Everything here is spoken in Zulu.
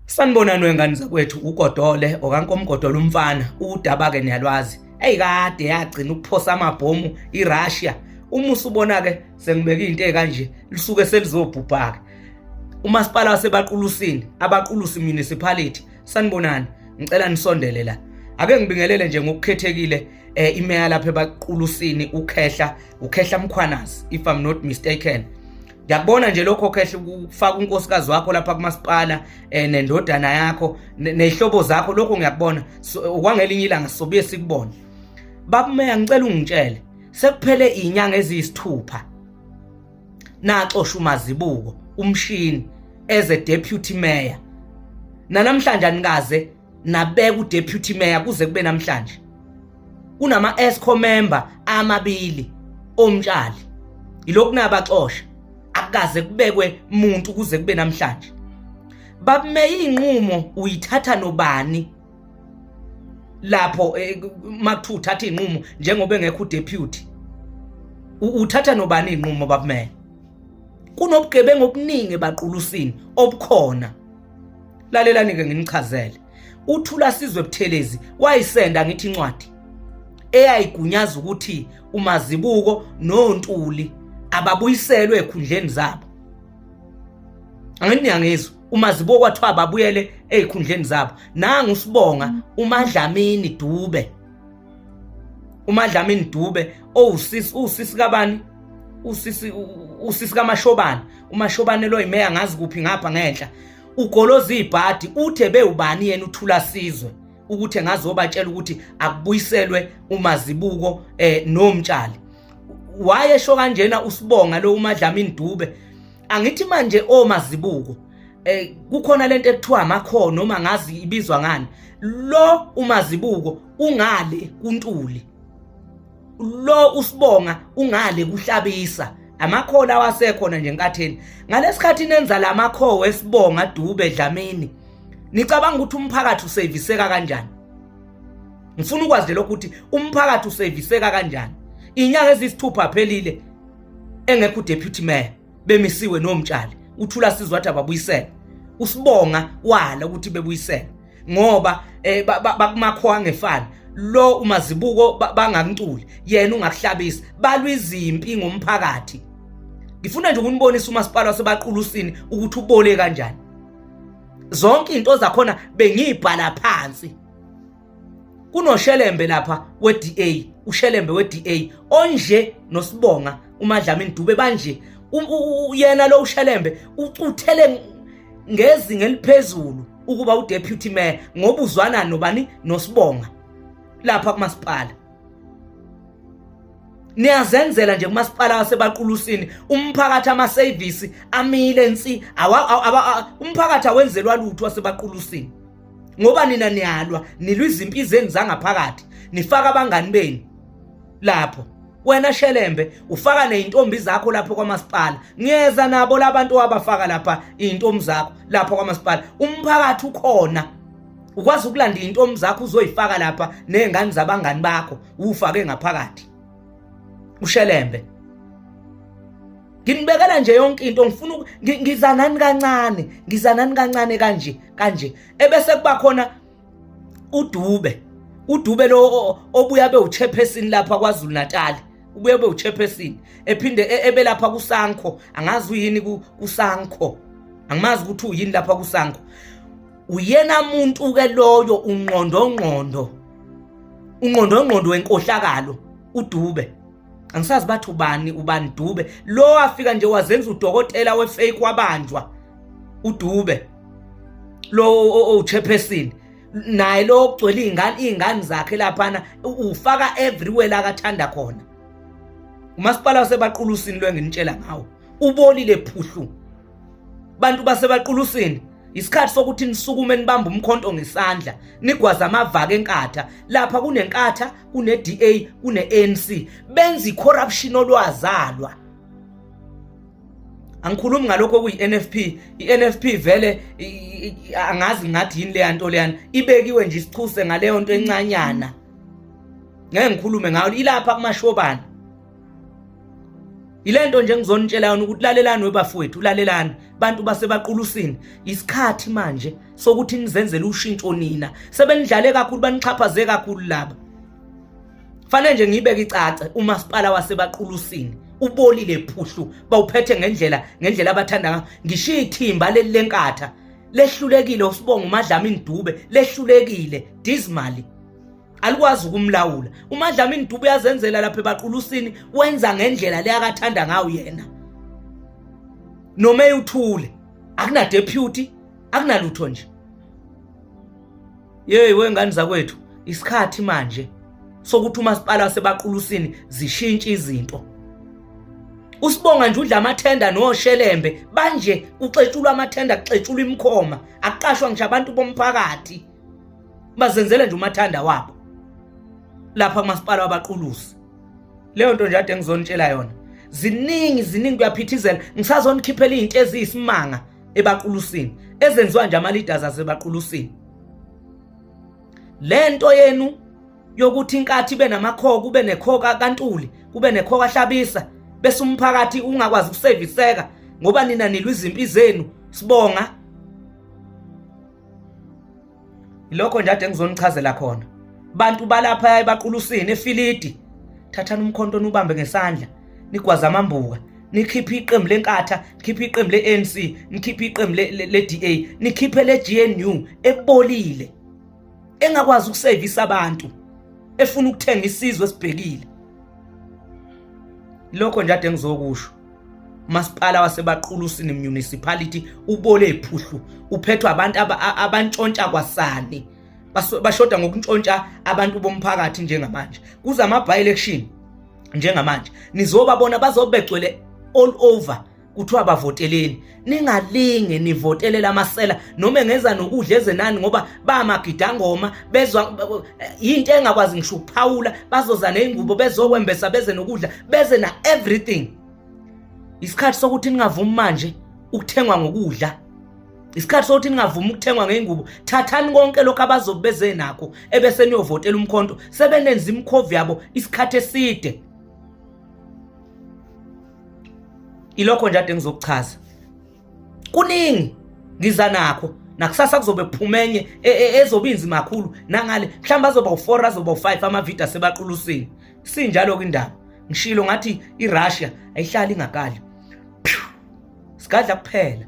Sanibonani wengane zakwethu uGodole okankomgodolo umfana udaba ke niyalwazi eyikade yagcina ukuphosa amabhomu iRussia umusa ubona ke sengibeka izinto ezikanje lisuke selizobhubhaka umasipala waseBaqulusini abaqulusi municipality. Sanibonani ngicela nisondele la ake ngibingelele nje ngokukhethekile imeya lapha eBaqulusini uKhehla Mkhwanazi if I'm not mistaken. Ngiyabona nje lokho Khehla ukufaka unkosikazi wakho lapha kumasipala nendodana yakho nezihlobo zakho lokho ngiyakubona okwangelinye ilanga sobuye sikubone. Babumeya ngicela ungitshele sekuphele izinyanga eziyisithupha naxosha uMazibuko umshini as a deputy mayor namhlanje anikaze nabeka udeputy mayor kuze kube namhlanje kunama ESCO member amabili omtshali ilokhu nabaxosha akaze kubekwe umuntu kuze kube namhlanje. Babumeya inqumo uyithatha nobani lapho makuthu uthatha inqumo njengoba engekho udeputy uthatha nobani inqumo babumeya? Kunobugebengu obuningi eBaqulusini obukhona. Lalelani ke nginichazele. uThula Sizwe Buthelezi wayisenda ngithi incwadi eyayigunyaza ukuthi uMazibuko noNtuli ababuyiselwe ekhundleni zabo. Angini ngiyangizwa uMazibuko kwathiwa ababuyele ezikhundleni zabo. Nanga usibonga uMadlamini Dube. uMadlamini Dube usisi kabani? Usisi kaMashobane. uMashobane lo imeya ngazi kuphi ngapha ngenhla. Ugoloza ibhadi uthe bewubani yena uThula Sizwe ukuthi engazobatshela ukuthi akubuyiselwe uMazibuko nomtshali. Wayesho kanjena usibonga lo uMadlamini Dube. Angithi manje oMazibuko kukhona lento ekuthiwa amakhono noma ngazi ibizwa ngani. Lo uMazibuko ungale kuNtuli. Lo usibonga ungale kuHlabisa. Amakhola wasekhona nje nkatheni. Ngalesikhathi nenza lamakho wesibonga Dube Dlamini. Nicabanga ukuthi umphakathi useviseka kanjani? Ngifuna ukwazi lokho ukuthi umphakathi useviseka kanjani. Inyanga ezisithupha phelile engekho udeputy mayor bemisiwe nomtshali. uThula Sizwe wathi ababuyisele. Usibonga wala ukuthi bebuyisele ngoba bakumakho angefani. Lo uMazibuko bangakuNtuli yena ungakuHlabisa balwa izimpi ngomphakathi. Ngifuna nje ukunibonisa umasipala waseBaqulusini ukuthi ubole kanjani. Zonke izinto zakhona bengibhala phansi. KunoShelembe lapha weDA, uShelembe weDA onje noSibonga uMadlamini Dube banje yena lo uShelembe ucuthele ngezinga eliphezulu ukuba udeputy mayor ngoba uzwana nobani noSibonga lapha kumasipala. Niyazenzela nje kumasipala waseBaqulusini umphakathi ama-service amile nsi umphakathi awenzelwa lutho waseBaqulusini ngoba nina niyalwa nilwa izimpi zenu zangaphakathi nifaka abangani beni lapho. Wena Shelembe ufaka nezintombi zakho lapho kwamasipala. Ngiyeza nabo labantu wabafaka lapha izintombi zakho lapho kwamasipala. Umphakathi ukhona ukwazi ukulanda izintombi zakho uzoyifaka lapha nezingane zabangani bakho ufake ngaphakathi. uShelembe nginibekela nje yonke into ngifuna ngizanani kancane kanje ebese kuba khona uDube lo obuya bewuchairperson lapha kwaZulu Natal. Ubuye bewuchairperson ephinde ebelapha kuSankho. Angazi uyini kuSankho, angimazi ukuthi uyini lapha kuSankho. Uyena umuntu ke loyo ungqondo wenkohlakalo uDube. Angisazi bathi ubani Dube lo afika nje wazenza udokotela wefake wabanjwa uDube lo uchairperson naye lo ogcwele izingane zakhe laphana ufaka everywhere la kathanda khona. Umasipala waseBaqulusini lo enginitshela ngawo ubolile phuhlu. Bantu baseBaqulusini isikhathi sokuthi nisukume nibamba umkhonto ngesandla nigwaza amavaka enkatha. Lapha kunenkatha, kuneDA, kuneANC benza icorruption olwazalwa. Angikhulumi ngalokho kuyi-NFP. I-NFP vele angazi ngathi yini leya nto leyana ibekiwe nje isichuse ngaleyo nto encanyana. Ngeke ngikhulume ngayo ilapha kumashobana. Ile nto nje ngizonitshela yona ukuthi lalelani webafowethu, ulalelani bantu basebaqulusini. Isikhathi manje sokuthi nizenzele ushintsho nina. Sebenidlale kakhulu banixhaphaze kakhulu laba. Fanele nje ngibeke icace umasipala wasebaqulusini ubolile phuhlu bawuphethe ngendlela abathanda ngayo. Ngisho ithimba lenkatha lehlulekile uSibonga uMadlamini Dube lehlulekile dismally. Alikwazi ukumlawula. uMadlamini Dube yazenzela lapha ebaqulusini wenza ngendlela le akathanda ngayo yena. Noma eyuthule akuna deputy akunalutho nje. Wengane zakwethu isikhathi manje sokuthi umasipala wasebaqulusini zishintshe izinto. uSibonga nje udla amathenda noShelembe manje uxetshulwa amathenda kuxetshulwa imkhoma aqashwa ngisho abantu bomphakathi bazenzele nje umathanda wabo lapha kumasipala wabaqulusi. Leyo nto nje ade ngizonitshela yona ziningi kuyaphithizela. Ngisazonikhipela izinto eziyisimanga ebaqulusini ezenziwa nje ama leaders asebaqulusini. Lento yenu yokuthi inkathi ibe namakhoka kube nekhoka kaNtuli kube nekhoka Hlabisa bese umphakathi ungakwazi ukuserviseka ngoba nina nilwa izimpi zenu Sibonga. Ilokho nje ade ngizonichazela khona. Bantu balapha ebaqulusini eFilidi thathana umkhonto nubambe ngesandla nigwaza amambuka nikhiphe iqembu lenkatha nikhiphe iqembu leANC nikhiphe iqembu leDA nikhiphe leGNU ebolile engakwazi ukuservice abantu efuna ukuthenga isizwe esibhekile. Lokho nje ade ngizokusho umasipala wasebaqulusini municipality ubole ephuhlu uphethwe abantu abantshontsha kwasani bashoda ngokuntshontsha abantu bomphakathi njengamanje. Kuza ama election njengamanje nizobabona bazobegcwele all over kuthiwa bavoteleni. Ningalinge nivotele lamasela noma engeza nokudla ezenani ngoba bamagidangoma bezwa into engakwazi ngisho ukuphawula bazoza nezingubo bezokwembesa beze nokudla beze na everything. Isikhathi sokuthi ningavumi manje ukuthengwa ngokudla. Isikhathi sokuthi ningavumi ukuthengwa ngeingubo. Thathani konke lokho abazobeze nakho ebese niyovotela umkhonto sebenenza imkhovi yabo isikhathi eside. Ilokho nje ade ngizokuchaza. Kuningi ngiza nakho nakusasa kuzobe kuphumenye ezobinzi makhulu nangale mhlamba azoba u4 azoba u5 amavideo asebaqulusini. Sinjalo kwindaba ngishilo ngathi iRussia ayihlali ingakali. Sikadla kuphela.